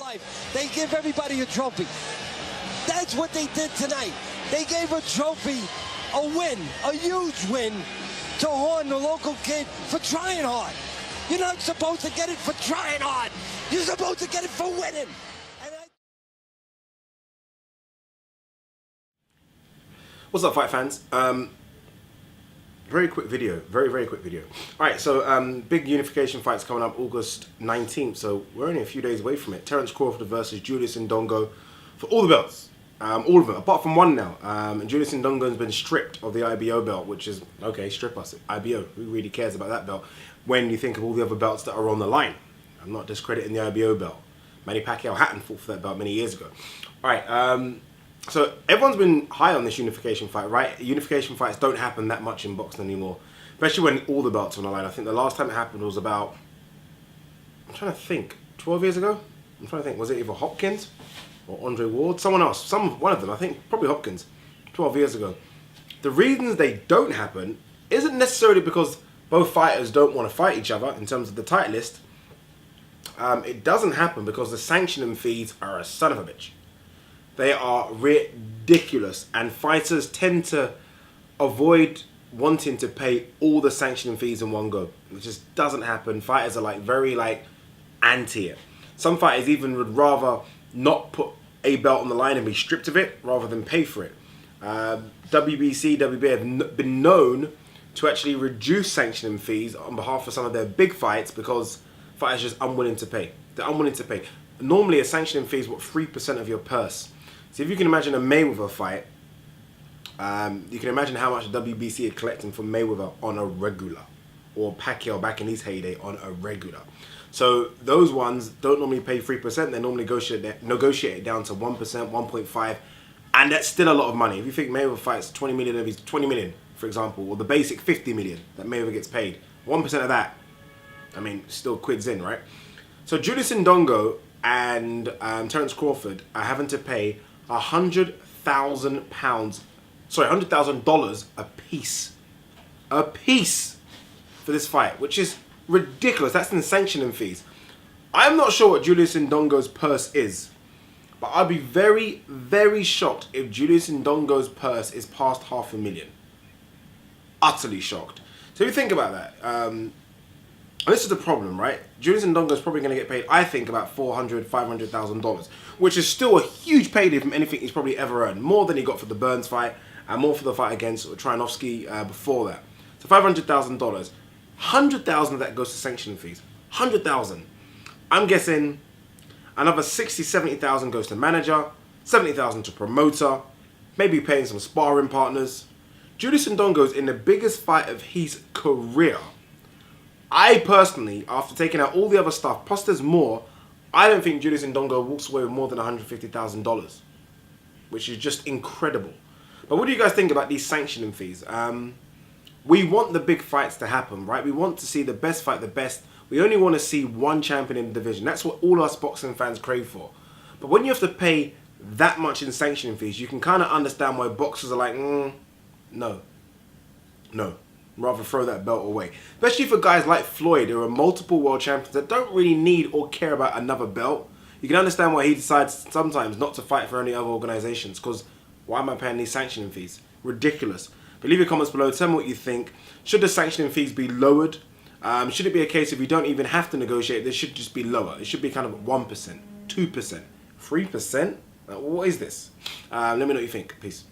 life. They give everybody a trophy. That's what they did tonight. They gave a trophy, a win, a huge win to Horn, the local kid, for trying hard. You're not supposed to get it for trying hard. You're supposed to get it for winning. What's up, fight fans? Very quick video, very quick video. All right, so big unification fight's coming up August 19th, so we're only a few days away from it. Terence Crawford versus Julius Indongo for all the belts, all of them, apart from one now. And Julius Indongo has been stripped of the IBO belt, which is, okay, strip us, IBO, who really cares about that belt when you think of all the other belts that are on the line? I'm not discrediting the IBO belt. Manny Pacquiao Hatton fought for that belt many years ago. All right, so everyone's been high on this unification fight, right? Unification fights don't happen that much in boxing anymore, especially when all the belts are on the line. I think the last time it happened was about, I'm trying to think, 12 years ago? I'm trying to think, was it either Hopkins or Andre Ward? Someone else, one of them, I think, probably Hopkins, 12 years ago. The reasons they don't happen isn't necessarily because both fighters don't want to fight each other in terms of the title list. It doesn't happen because the sanctioning fees are a son of a bitch. They are ridiculous, and fighters tend to avoid wanting to pay all the sanctioning fees in one go. It just doesn't happen. Fighters are very anti it. Some fighters even would rather not put a belt on the line and be stripped of it rather than pay for it. WBC, WBA have been known to actually reduce sanctioning fees on behalf of some of their big fights because fighters are just unwilling to pay. They're unwilling to pay. Normally a sanctioning fee is 3% of your purse. So if you can imagine a Mayweather fight, you can imagine how much WBC are collecting from Mayweather on a regular, or Pacquiao back in his heyday on a regular. So those ones don't normally pay 3%. They normally negotiate it down to 1%, 1.5%, and that's still a lot of money. If you think Mayweather fights 20 million of his 20 million, for example, or the basic 50 million that Mayweather gets paid, 1% of that, I mean, still quids in, right? So Julius Indongo and Terence Crawford are having to pay $100,000 a piece for this fight, which is ridiculous. That's in sanctioning fees. I'm not sure what Julius Indongo's purse is, but I'd be very shocked if Julius Indongo's purse is past $500,000. Utterly shocked. So if you think about that, and this is the problem, right? Julius Indongo is probably going to get paid, I think, about $400,000, $500,000, which is still a huge payday from anything he's probably ever earned. More than he got for the Burns fight, and more for the fight against Trianovsky before that. So $500,000. $100,000 of that goes to sanctioning fees. $100,000. I'm guessing another $60,000, $70,000 goes to manager, $70,000 to promoter, maybe paying some sparring partners. Julius Indongo's in the biggest fight of his career. I personally, after taking out all the other stuff, plus there's more, I don't think Julius Indongo walks away with more than $150,000, which is just incredible. But what do you guys think about these sanctioning fees? We want the big fights to happen, right? We want to see the best fight the best. We only want to see one champion in the division. That's what all us boxing fans crave for. But when you have to pay that much in sanctioning fees, you can kind of understand why boxers are like, no. Rather throw that belt away. Especially for guys like Floyd, who are multiple world champions that don't really need or care about another belt. You can understand why he decides sometimes not to fight for any other organizations, because why am I paying these sanctioning fees? Ridiculous. But leave your comments below, tell me what you think. Should the sanctioning fees be lowered? Should it be a case if you don't even have to negotiate, they should just be lower? It should be kind of 1%, 2%, 3%? What is this? Let me know what you think. Peace.